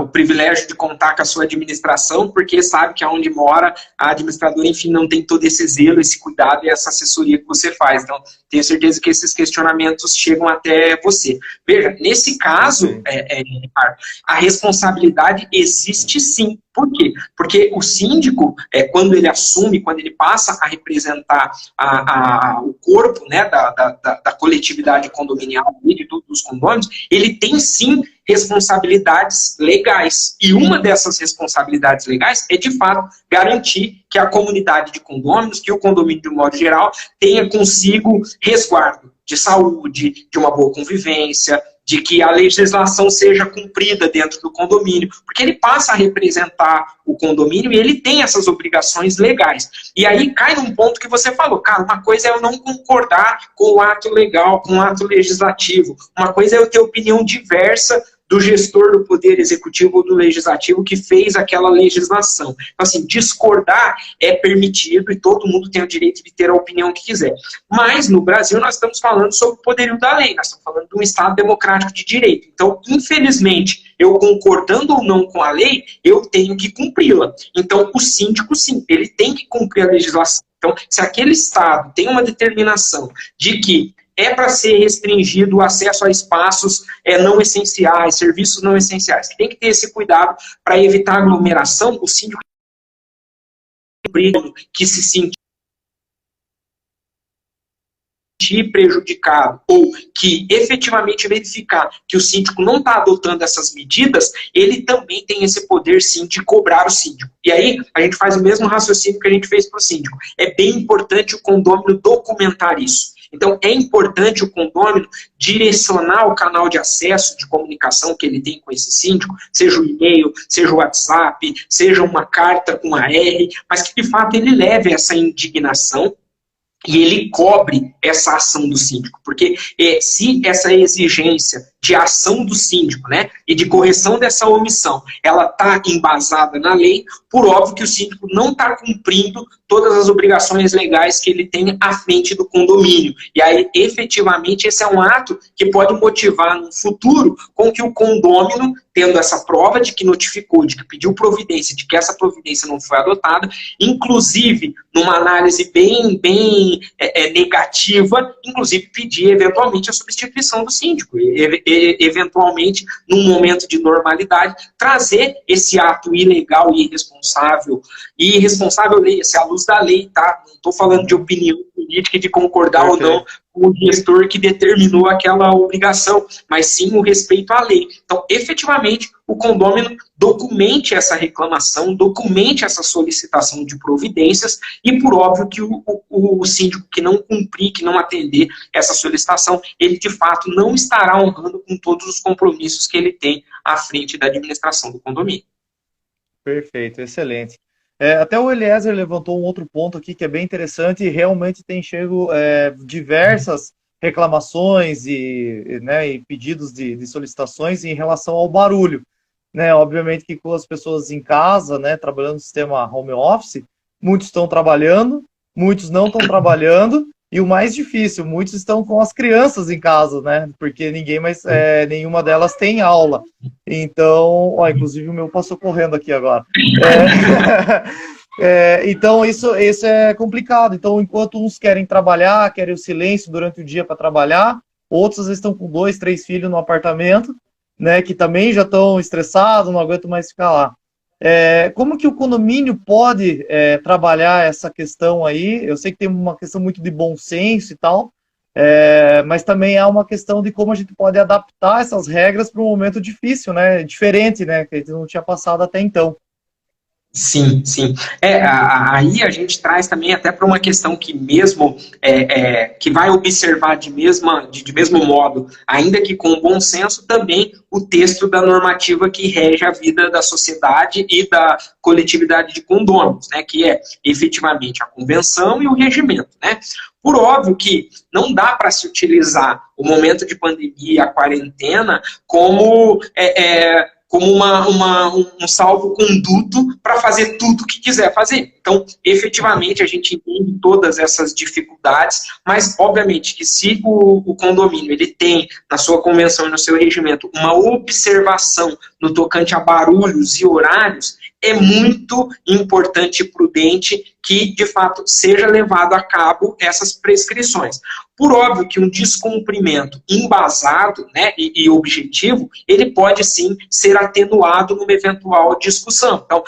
o privilégio de contar com a sua administração, porque sabe que aonde mora a administradora, enfim, não tem todo esse zelo, esse cuidado e essa assessoria que você faz. Então, tenho certeza que esses questionamentos chegam até você. Veja, nesse caso, a responsabilidade existe sim. Por quê? Porque o síndico, quando ele assume, quando ele passa a representar o corpo, né, da coletividade condominial e de todos os condôminos, ele tem sim responsabilidades legais. E uma dessas responsabilidades legais é, de fato, garantir que a comunidade de condôminos, que o condomínio de um modo geral, tenha consigo resguardo de saúde, de uma boa convivência, de que a legislação seja cumprida dentro do condomínio, porque ele passa a representar o condomínio e ele tem essas obrigações legais. E aí cai num ponto que você falou, cara, uma coisa é eu não concordar com o ato legal, com o ato legislativo, uma coisa é eu ter opinião diversa do gestor do Poder Executivo ou do Legislativo que fez aquela legislação. Então, assim, discordar é permitido e todo mundo tem o direito de ter a opinião que quiser. Mas, no Brasil, nós estamos falando sobre o poderio da lei, nós estamos falando de um Estado democrático de direito. Então, infelizmente, eu concordando ou não com a lei, eu tenho que cumpri-la. Então, o síndico, sim, ele tem que cumprir a legislação. Então, se aquele Estado tem uma determinação de que é para ser restringido o acesso a espaços não essenciais, serviços não essenciais. Tem que ter esse cuidado para evitar aglomeração. O síndico que se sentir prejudicado ou que efetivamente verificar que o síndico não está adotando essas medidas, ele também tem esse poder, sim, de cobrar o síndico. E aí, a gente faz o mesmo raciocínio que a gente fez para o síndico. É bem importante o condômino documentar isso. Então, é importante o condômino direcionar o canal de acesso, de comunicação que ele tem com esse síndico, seja o e-mail, seja o WhatsApp, seja uma carta com AR, mas que, de fato, ele leve essa indignação e ele cobre essa ação do síndico. Porque se essa exigência de ação do síndico, né, e de correção dessa omissão, ela está embasada na lei, por óbvio que o síndico não está cumprindo todas as obrigações legais que ele tem à frente do condomínio. E aí, efetivamente, esse é um ato que pode motivar no futuro com que o condômino, tendo essa prova de que notificou, de que pediu providência, de que essa providência não foi adotada, inclusive, numa análise bem negativa, inclusive pedir, eventualmente, a substituição do síndico. Eventualmente, num momento de normalidade, trazer esse ato ilegal e irresponsável, leia-se à luz da lei, tá? Não estou falando de opinião política e de concordar ou não com o gestor que determinou aquela obrigação, mas sim o respeito à lei. Então, efetivamente, o condômino documente essa reclamação, documente essa solicitação de providências e, por óbvio, que o síndico que não cumprir, que não atender essa solicitação, ele, de fato, não estará honrando com todos os compromissos que ele tem à frente da administração do condomínio. Perfeito, excelente. Até o Eliezer levantou um outro ponto aqui que é bem interessante e realmente tem chego diversas reclamações e pedidos de solicitações em relação ao barulho. Né? Obviamente que com as pessoas em casa, né, trabalhando no sistema home office, muitos estão trabalhando, muitos não estão trabalhando, e o mais difícil, muitos estão com as crianças em casa, né? Porque nenhuma delas tem aula. Então, inclusive o meu passou correndo aqui agora. Então, isso é complicado. Então, enquanto uns querem trabalhar, querem o silêncio durante o dia para trabalhar, outros às vezes estão com 2, 3 filhos no apartamento, né? Que também já estão estressados, não aguentam mais ficar lá. Como que o condomínio pode trabalhar essa questão aí? Eu sei que tem uma questão muito de bom senso e tal, mas também há uma questão de como a gente pode adaptar essas regras para um momento difícil, né? Diferente, né? Que a gente não tinha passado até então. Sim, sim. Aí a gente traz também até para uma questão que mesmo que vai observar de mesmo modo, ainda que com bom senso, também o texto da normativa que rege a vida da sociedade e da coletividade de condôminos, né, que é efetivamente a convenção e o regimento, né? Por óbvio que não dá para se utilizar o momento de pandemia, a quarentena, como um salvo-conduto para fazer tudo o que quiser fazer. Então, efetivamente, a gente entende todas essas dificuldades, mas, obviamente, que se o condomínio ele tem, na sua convenção e no seu regimento, uma observação no tocante a barulhos e horários, é muito importante e prudente que, de fato, seja levado a cabo essas prescrições. Por óbvio que um descumprimento embasado, né, e objetivo, ele pode sim ser atenuado numa eventual discussão. Então,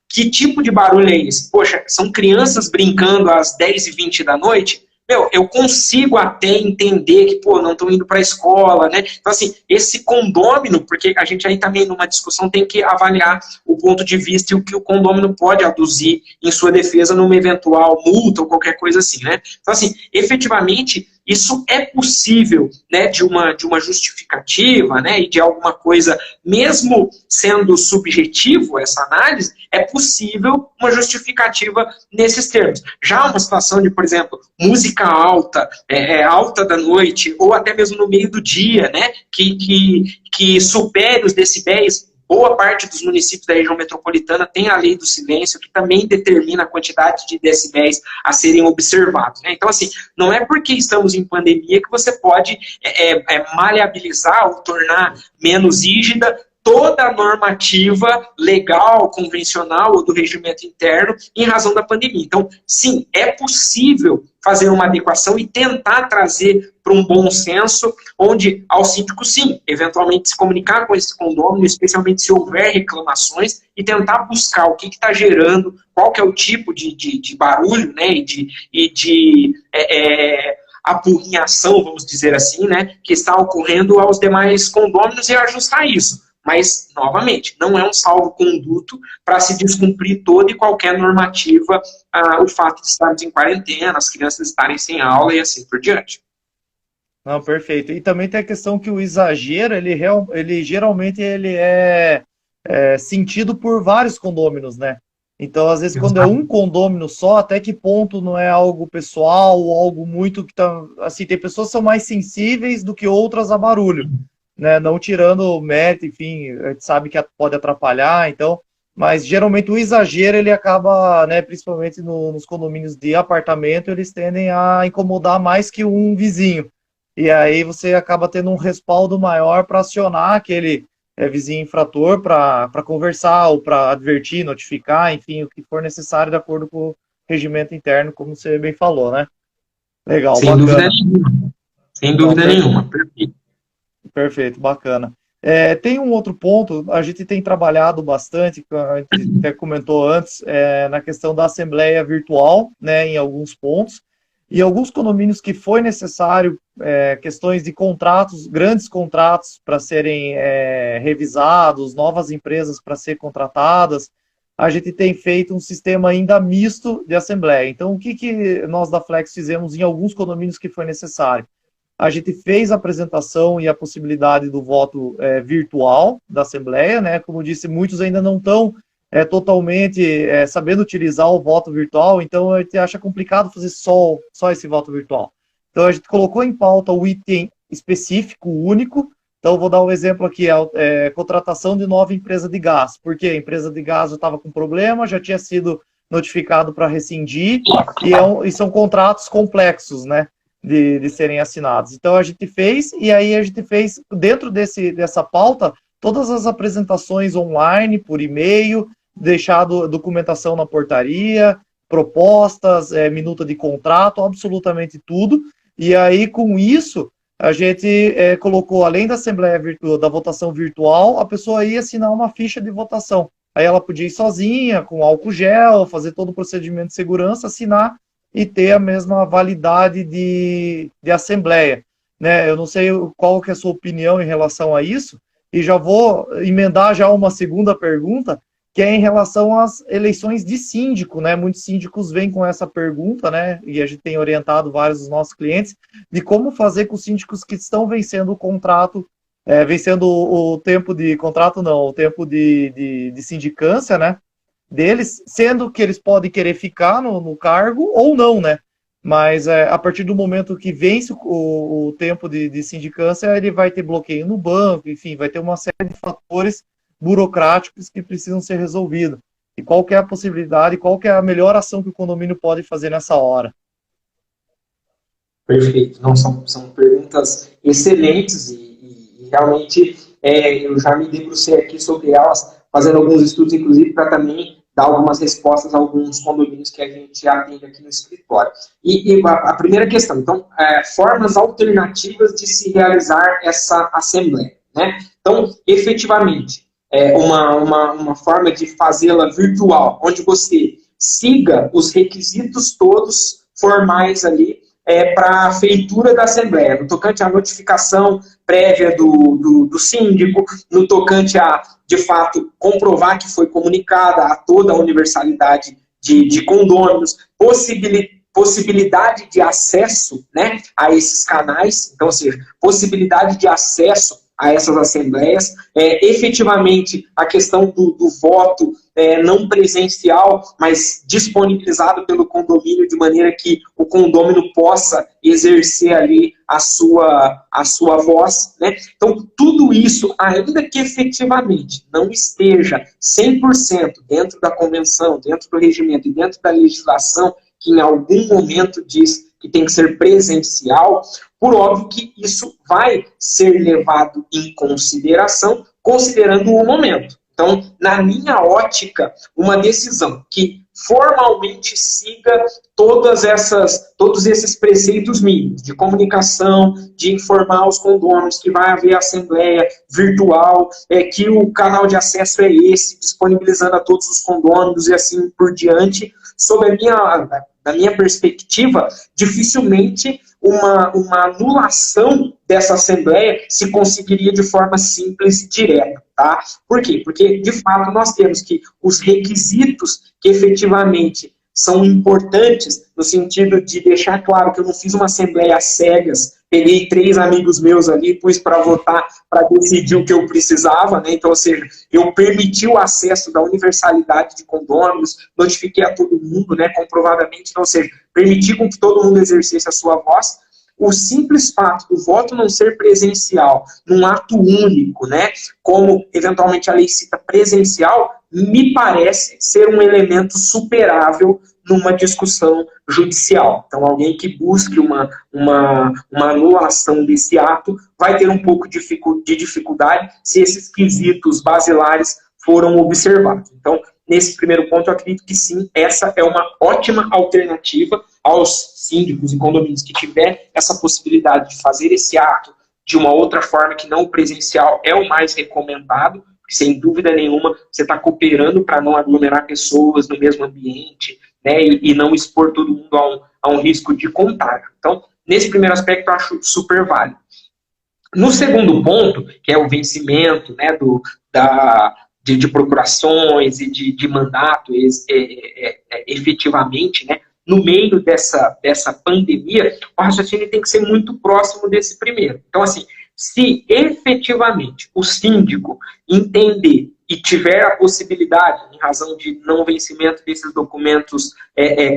que tipo de barulho é esse? Poxa, são crianças brincando às 10h20 da noite? Eu consigo até entender que, não estão indo para a escola, né? Então, assim, esse condômino, porque a gente aí também numa discussão tem que avaliar o ponto de vista e o que o condômino pode aduzir em sua defesa numa eventual multa ou qualquer coisa assim, né? Então, assim, efetivamente, isso é possível, né, de uma justificativa, né, e de alguma coisa, mesmo sendo subjetivo essa análise, é possível uma justificativa nesses termos. Já uma situação de, por exemplo, música alta, alta da noite, ou até mesmo no meio do dia, né, que supere os decibéis. Boa parte dos municípios da região metropolitana tem a lei do silêncio, que também determina a quantidade de decibéis a serem observados, né? Então, assim, não é porque estamos em pandemia que você pode maleabilizar ou tornar menos rígida toda a normativa legal, convencional ou do regimento interno em razão da pandemia. Então, sim, é possível fazer uma adequação e tentar trazer para um bom senso, onde ao síndico, sim, eventualmente se comunicar com esse condômino, especialmente se houver reclamações, e tentar buscar o que está gerando, qual que é o tipo de barulho, né, e de apurrinhação, vamos dizer assim, né, que está ocorrendo aos demais condôminos e ajustar isso. Mas, novamente, não é um salvo-conduto para se descumprir toda e qualquer normativa, o fato de estarmos em quarentena, as crianças estarem sem aula e assim por diante. Não, perfeito. E também tem a questão que o exagero, ele geralmente ele é sentido por vários condôminos, né? Então, às vezes, quando é um condômino só, até que ponto não é algo pessoal ou algo muito que tá... Assim, tem pessoas que são mais sensíveis do que outras a barulho, né? Não tirando o mérito, enfim, a gente sabe que pode atrapalhar, então... Mas, geralmente, o exagero, ele acaba, né, principalmente nos condomínios de apartamento, eles tendem a incomodar mais que um vizinho. E aí você acaba tendo um respaldo maior para acionar aquele vizinho infrator para conversar ou para advertir, notificar, enfim, o que for necessário de acordo com o regimento interno, como você bem falou, né? Legal, sem bacana. Dúvida nenhuma. Sem dúvida nenhuma. Perfeito. Perfeito, bacana. Tem um outro ponto, a gente tem trabalhado bastante, a gente até comentou antes, na questão da assembleia virtual, né, em alguns pontos, e alguns condomínios que foi necessário questões de contratos, grandes contratos para serem revisados, novas empresas para ser contratadas, a gente tem feito um sistema ainda misto de assembleia. Então, o que nós da Flex fizemos em alguns condomínios que foi necessário? A gente fez a apresentação e a possibilidade do voto virtual da assembleia, né? Como eu disse, muitos ainda não estão totalmente sabendo utilizar o voto virtual, então a gente acha complicado fazer só esse voto virtual. Então a gente colocou em pauta o item específico, único. Então vou dar um exemplo aqui, contratação de nova empresa de gás, porque a empresa de gás já estava com problema, já tinha sido notificado para rescindir, e são contratos complexos, né, de serem assinados. Então a gente fez, e aí a gente fez, dentro dessa pauta, todas as apresentações online, por e-mail, deixado documentação na portaria, propostas, minuta de contrato, absolutamente tudo. E aí, com isso, a gente colocou, além da assembleia virtual, da votação virtual, a pessoa ia assinar uma ficha de votação. Aí ela podia ir sozinha, com álcool gel, fazer todo o procedimento de segurança, assinar e ter a mesma validade de assembleia, né? Eu não sei qual que é a sua opinião em relação a isso, e já vou emendar já uma segunda pergunta, que é em relação às eleições de síndico, né? Muitos síndicos vêm com essa pergunta, né? E a gente tem orientado vários dos nossos clientes de como fazer com os síndicos que estão vencendo o contrato, vencendo o tempo de contrato, não, o tempo de sindicância, né? Deles, sendo que eles podem querer ficar no cargo ou não, né? Mas a partir do momento que vence o tempo de sindicância, ele vai ter bloqueio no banco, enfim, vai ter uma série de fatores burocráticos que precisam ser resolvidos. E qual que é a possibilidade, qual que é a melhor ação que o condomínio pode fazer nessa hora? Perfeito. Não, são perguntas excelentes e realmente eu já me debrucei aqui sobre elas, fazendo alguns estudos, inclusive, para também dar algumas respostas a alguns condomínios que a gente atende aqui no escritório. E a primeira questão, então, formas alternativas de se realizar essa assembleia, né? Então, efetivamente, uma forma de fazê-la virtual, onde você siga os requisitos todos formais ali para a feitura da Assembleia, no tocante à notificação prévia do síndico, no tocante a, de fato, comprovar que foi comunicada a toda a universalidade de condôminos, possibilidade de acesso, né, a esses canais, então, ou seja, possibilidade de acesso a essas assembleias, efetivamente a questão do voto não presencial, mas disponibilizado pelo condomínio de maneira que o condômino possa exercer ali a sua voz, né? Então, tudo isso, ainda que efetivamente não esteja 100% dentro da convenção, dentro do regimento e dentro da legislação, que em algum momento diz que tem que ser presencial, por óbvio que isso vai ser levado em consideração, considerando o momento. Então, na minha ótica, uma decisão que formalmente siga todos esses preceitos mínimos de comunicação, de informar os condôminos que vai haver assembleia virtual, que o canal de acesso é esse, disponibilizando a todos os condôminos e assim por diante. Sob da minha perspectiva, dificilmente uma anulação dessa assembleia se conseguiria de forma simples e direta, tá? Por quê? Porque, de fato, nós temos que os requisitos que efetivamente são importantes, no sentido de deixar claro que eu não fiz uma assembleia às cegas, peguei 3 amigos meus ali, pus para votar, para decidir o que eu precisava, né? Então, ou seja, eu permiti o acesso da universalidade de condôminos, notifiquei a todo mundo, né, comprovadamente, então, ou seja, permiti com que todo mundo exercesse a sua voz. O simples fato do voto não ser presencial, num ato único, né, como eventualmente a lei cita presencial, me parece ser um elemento superável numa discussão judicial. Então, alguém que busque uma anulação desse ato vai ter um pouco de dificuldade se esses quesitos basilares foram observados. Então, nesse primeiro ponto, eu acredito que sim, essa é uma ótima alternativa aos síndicos e condomínios que tiver essa possibilidade de fazer esse ato de uma outra forma que não o presencial é o mais recomendado, sem dúvida nenhuma, você está cooperando para não aglomerar pessoas no mesmo ambiente, né, e não expor todo mundo a um risco de contágio. Então, nesse primeiro aspecto, eu acho super válido. No segundo ponto, que é o vencimento, né, de procurações e de mandato efetivamente, né, no meio dessa pandemia, o raciocínio tem que ser muito próximo desse primeiro. Então, assim, se efetivamente o síndico entender e tiver a possibilidade, em razão de não vencimento desses documentos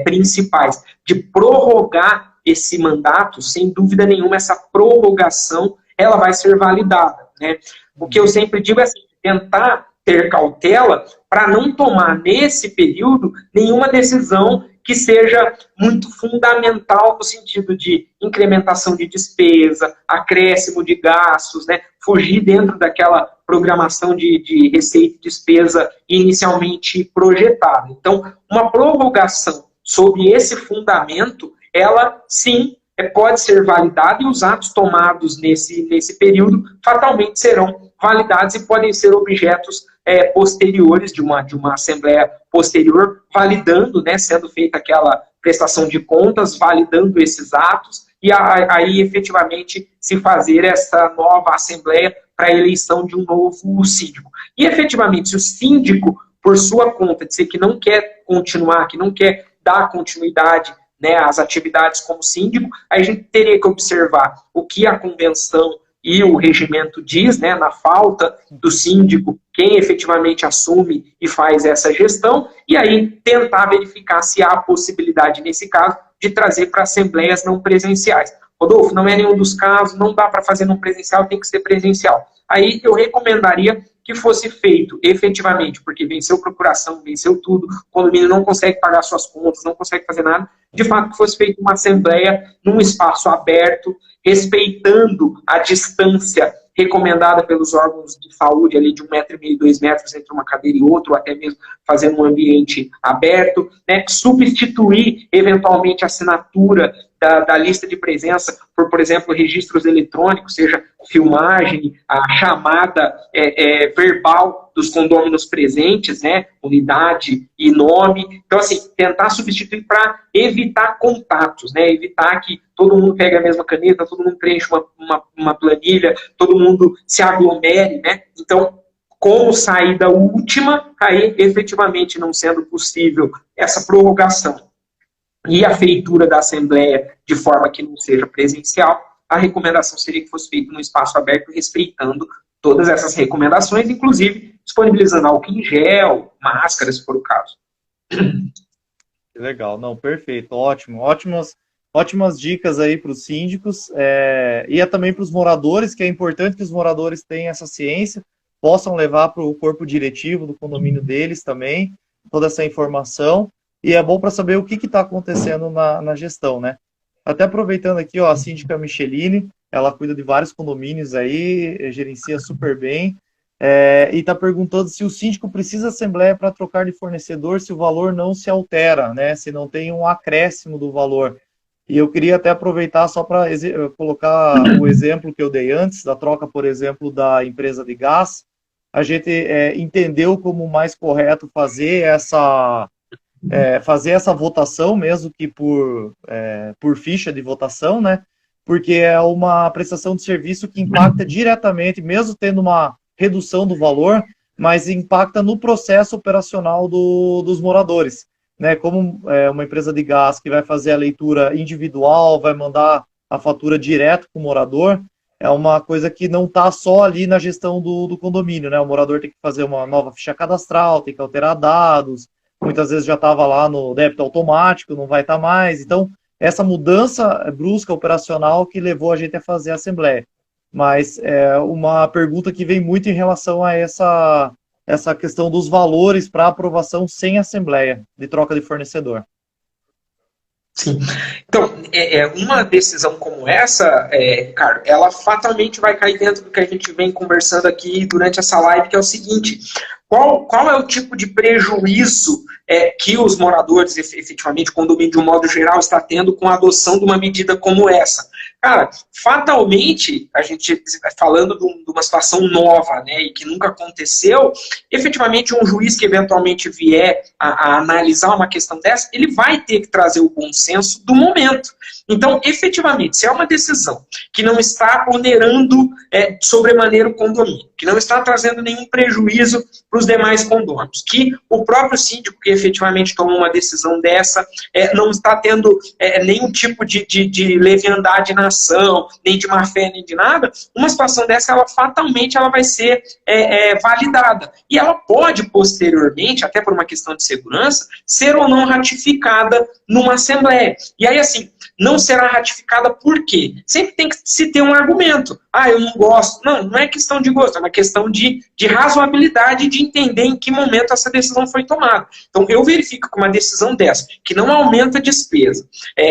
principais, de prorrogar esse mandato, sem dúvida nenhuma, essa prorrogação ela vai ser validada, né? O que eu sempre digo é assim, tentar ter cautela para não tomar, nesse período, nenhuma decisão que seja muito fundamental no sentido de incrementação de despesa, acréscimo de gastos, né? Fugir dentro daquela programação de receita e despesa inicialmente projetada. Então, uma prorrogação sob esse fundamento, ela, sim, pode ser validada e os atos tomados nesse período fatalmente serão validados e podem ser objetos posteriores de uma assembleia posterior, validando, né, sendo feita aquela prestação de contas, validando esses atos e aí efetivamente se fazer essa nova assembleia para a eleição de um novo síndico. E efetivamente, se o síndico por sua conta, dizer que não quer continuar, que não quer dar continuidade, né, às atividades como síndico, aí a gente teria que observar o que a convenção e o regimento diz, né, na falta do síndico, quem efetivamente assume e faz essa gestão, e aí tentar verificar se há a possibilidade, nesse caso, de trazer para assembleias não presenciais. Rodolfo, não é nenhum dos casos, não dá para fazer não presencial, tem que ser presencial. Aí eu recomendaria que fosse feito efetivamente, porque venceu procuração, venceu tudo, o condomínio não consegue pagar suas contas, não consegue fazer nada, de fato que fosse feita uma assembleia num espaço aberto, respeitando a distância recomendada pelos órgãos de saúde, ali de 1,5 m, 2 metros entre uma cadeira e outra, ou até mesmo fazendo um ambiente aberto, né? Substituir, eventualmente, a assinatura da lista de presença por exemplo, registros eletrônicos, seja filmagem, a chamada verbal dos condôminos presentes, né? Unidade e nome. Então, assim, tentar substituir para evitar contatos, né? Evitar que todo mundo pegue a mesma caneta, todo mundo preencha uma planilha, todo mundo se aglomere, né? Então, como saída última, aí efetivamente não sendo possível essa prorrogação e a feitura da Assembleia de forma que não seja presencial, a recomendação seria que fosse feito num espaço aberto, respeitando todas essas recomendações, inclusive disponibilizando álcool em gel, máscara, se for o caso. Legal, não, perfeito, ótimo, ótimas dicas aí para os síndicos e também para os moradores, que é importante que os moradores tenham essa ciência, possam levar para o corpo diretivo do condomínio deles também, toda essa informação, e é bom para saber o que está acontecendo na gestão, né? Até aproveitando aqui, ó, a síndica Micheline, ela cuida de vários condomínios aí, gerencia super bem, e está perguntando se o síndico precisa de assembleia para trocar de fornecedor, se o valor não se altera, né? Se não tem um acréscimo do valor. E eu queria até aproveitar só para colocar o exemplo que eu dei antes, da troca, por exemplo, da empresa de gás. A gente entendeu como mais correto fazer essa votação, mesmo que por ficha de votação, né? Porque é uma prestação de serviço que impacta diretamente, mesmo tendo uma redução do valor, mas impacta no processo operacional dos moradores, né? Como uma empresa de gás que vai fazer a leitura individual, vai mandar a fatura direto para o morador, é uma coisa que não está só ali na gestão do condomínio, né? O morador tem que fazer uma nova ficha cadastral, tem que alterar dados, muitas vezes já estava lá no débito automático, não vai estar mais. Então, essa mudança brusca operacional que levou a gente a fazer a assembleia. Mas é uma pergunta que vem muito em relação a essa questão dos valores para aprovação sem assembleia de troca de fornecedor. Sim. Então, uma decisão como essa, Ricardo, ela fatalmente vai cair dentro do que a gente vem conversando aqui durante essa live, que é o seguinte: qual é o tipo de prejuízo que os moradores, efetivamente, o condomínio de um modo geral, está tendo com a adoção de uma medida como essa? Cara, fatalmente, a gente está falando de uma situação nova, né, e que nunca aconteceu, efetivamente um juiz que eventualmente vier a analisar uma questão dessa, ele vai ter que trazer o bom senso do momento. Então, efetivamente, se é uma decisão que não está onerando sobremaneira o condomínio, que não está trazendo nenhum prejuízo para os demais condôminos, que o próprio síndico que efetivamente tomou uma decisão dessa não está tendo nenhum tipo de leviandade na ação, nem de má fé, nem de nada, uma situação dessa, ela fatalmente ela vai ser validada. E ela pode, posteriormente, até por uma questão de segurança, ser ou não ratificada numa assembleia. E aí, assim, não será ratificada por quê? Sempre tem que se ter um argumento. Ah, eu não gosto. Não é questão de gosto, é uma questão de razoabilidade, de entender em que momento essa decisão foi tomada. Então, eu verifico que uma decisão dessa, que não aumenta a despesa,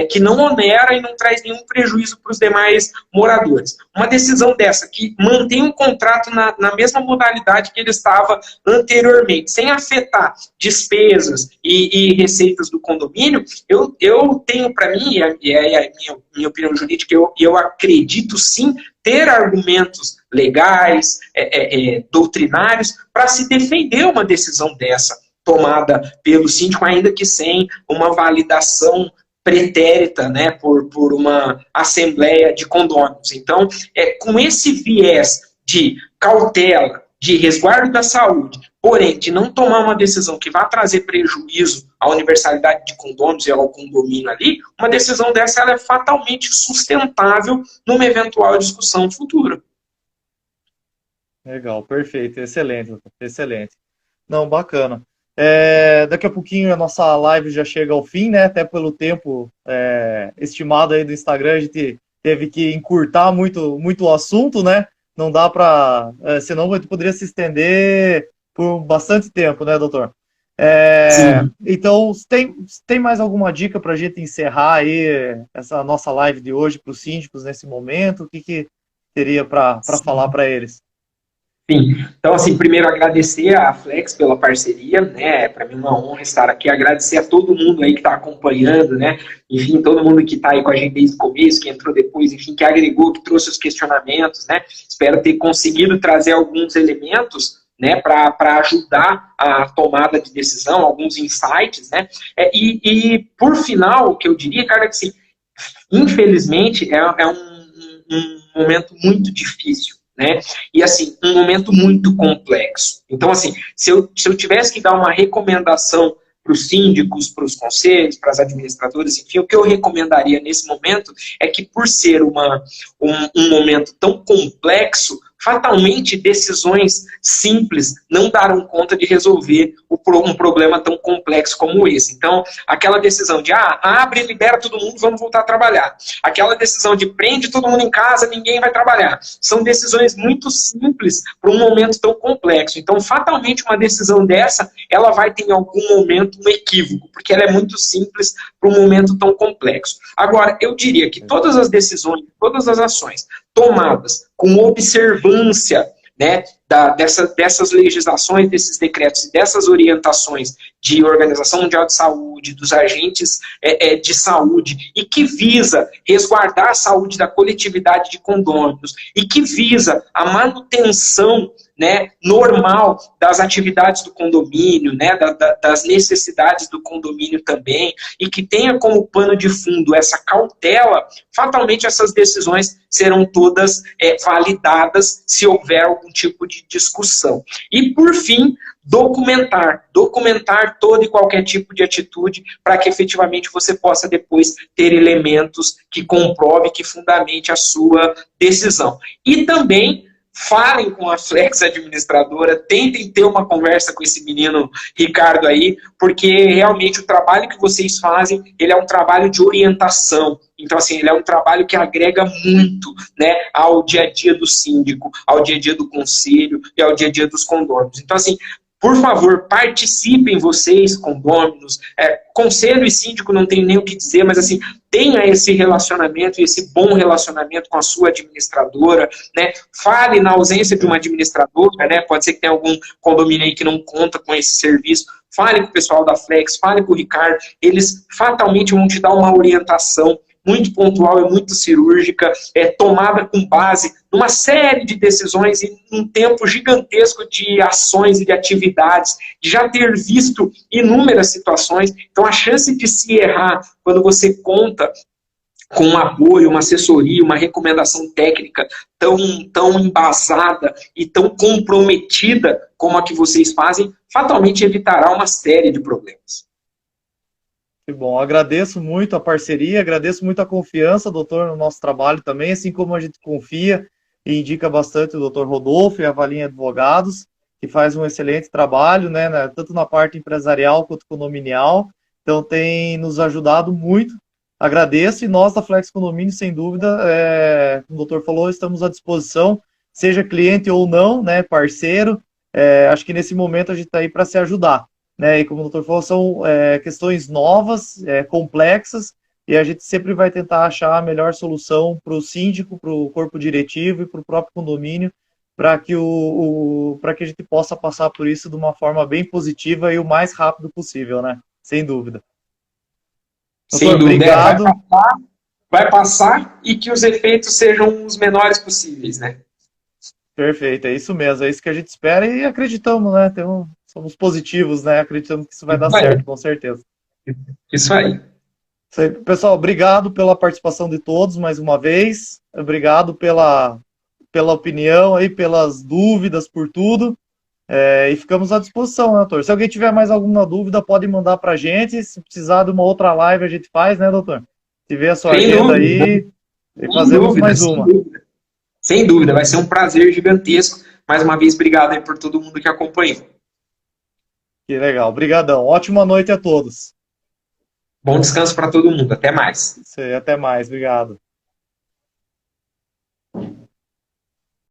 que não onera e não traz nenhum prejuízo para os demais moradores. Uma decisão dessa, que mantém um contrato na mesma modalidade que ele estava anteriormente, sem afetar despesas e receitas do condomínio, eu tenho para mim, e é a minha opinião jurídica, eu acredito sim ter argumentos legais, doutrinários, para se defender uma decisão dessa, tomada pelo síndico, ainda que sem uma validação pretérita, né, por uma assembleia de condôminos. Então, com esse viés de cautela, de resguardo da saúde, Porém, de não tomar uma decisão que vá trazer prejuízo à universalidade de condôminos e ao condomínio ali, uma decisão dessa ela é fatalmente sustentável numa eventual discussão futura. Legal, perfeito, excelente, doutor, excelente. Não, bacana. Daqui a pouquinho a nossa live já chega ao fim, né? Até pelo tempo estimado aí do Instagram, a gente teve que encurtar muito, muito o assunto, né? Não dá para, senão a gente poderia se estender por bastante tempo, né, doutor? Sim. Então, tem mais alguma dica para a gente encerrar aí essa nossa live de hoje para os síndicos nesse momento? O que teria para falar para eles? Sim, então assim, primeiro agradecer a Flex pela parceria, né, para mim é uma honra estar aqui, agradecer a todo mundo aí que está acompanhando, né, enfim, todo mundo que está aí com a gente desde o começo, que entrou depois, enfim, que agregou, que trouxe os questionamentos, né, espero ter conseguido trazer alguns elementos, né, para ajudar a tomada de decisão, alguns insights, né, e por final, o que eu diria, cara, é que assim, infelizmente é um momento muito difícil, né? E assim, um momento muito complexo. Então, assim, se eu tivesse que dar uma recomendação para os síndicos, para os conselhos, para as administradoras, enfim, o que eu recomendaria nesse momento é que, por ser um momento tão complexo, fatalmente decisões simples não darão conta de resolver um problema tão complexo como esse. Então, aquela decisão de abre, libera todo mundo, vamos voltar a trabalhar. Aquela decisão de prende todo mundo em casa, ninguém vai trabalhar. São decisões muito simples para um momento tão complexo. Então, fatalmente, uma decisão dessa, ela vai ter em algum momento um equívoco, porque ela é muito simples para um momento tão complexo. Agora, eu diria que todas as decisões, todas as ações tomadas com observância, né, dessas legislações, desses decretos e dessas orientações de Organização Mundial de Saúde, dos agentes de saúde, e que visa resguardar a saúde da coletividade de condôminos, e que visa a manutenção, né, normal das atividades do condomínio, né, das necessidades do condomínio também, e que tenha como pano de fundo essa cautela, fatalmente essas decisões serão todas validadas se houver algum tipo de discussão. E, por fim, documentar todo e qualquer tipo de atitude para que efetivamente você possa depois ter elementos que comprove, que fundamente a sua decisão. E também falem com a Flex administradora, tentem ter uma conversa com esse menino Ricardo aí, porque realmente o trabalho que vocês fazem, ele é um trabalho de orientação. Então, assim, ele é um trabalho que agrega muito, né, ao dia a dia do síndico, ao dia a dia do conselho e ao dia a dia dos condôminos. Então, assim, por favor, participem vocês, condôminos, conselho e síndico não tem nem o que dizer, mas assim, tenha esse relacionamento e esse bom relacionamento com a sua administradora, né? Fale na ausência de uma administradora, né? Pode ser que tenha algum condomínio aí que não conta com esse serviço. Fale com o pessoal da Flex, fale com o Ricardo, eles fatalmente vão te dar uma orientação muito pontual e muito cirúrgica, tomada com base numa série de decisões e um tempo gigantesco de ações e de atividades, de já ter visto inúmeras situações. Então, a chance de se errar quando você conta com um apoio, uma assessoria, uma recomendação técnica tão embasada e tão comprometida como a que vocês fazem, fatalmente evitará uma série de problemas. Que bom, agradeço muito a parceria, agradeço muito a confiança, doutor, no nosso trabalho também, assim como a gente confia e indica bastante o doutor Rodolfo e a Valinha Advogados, que faz um excelente trabalho, né, tanto na parte empresarial quanto condominial, então tem nos ajudado muito. Agradeço, e nós da Flex Condomínio, sem dúvida, como o doutor falou, estamos à disposição, seja cliente ou não, né, parceiro, acho que nesse momento a gente está aí para se ajudar. Né, e como o doutor falou, são questões novas, complexas, e a gente sempre vai tentar achar a melhor solução para o síndico, para o corpo diretivo e para o próprio condomínio, para que a gente possa passar por isso de uma forma bem positiva e o mais rápido possível, né? Sem dúvida. Sem doutor, dúvida, obrigado. Vai passar e que os efeitos sejam os menores possíveis, né? Perfeito, é isso mesmo, é isso que a gente espera e acreditamos, né? Somos positivos, né? Acreditamos que isso vai dar certo, com certeza. Isso aí. Pessoal, obrigado pela participação de todos mais uma vez. Obrigado pela opinião aí, pelas dúvidas, por tudo. E ficamos à disposição, né, doutor? Se alguém tiver mais alguma dúvida, pode mandar para a gente. Se precisar de uma outra live, a gente faz, né, doutor? Se vê a sua Sem agenda dúvida, aí, e sem fazemos dúvida, mais sem uma. dúvida. Sem dúvida, vai ser um prazer gigantesco. Mais uma vez, obrigado aí por todo mundo que acompanhou. Que legal. Obrigadão. Ótima noite a todos. Bom descanso para todo mundo. Até mais. Até mais. Obrigado.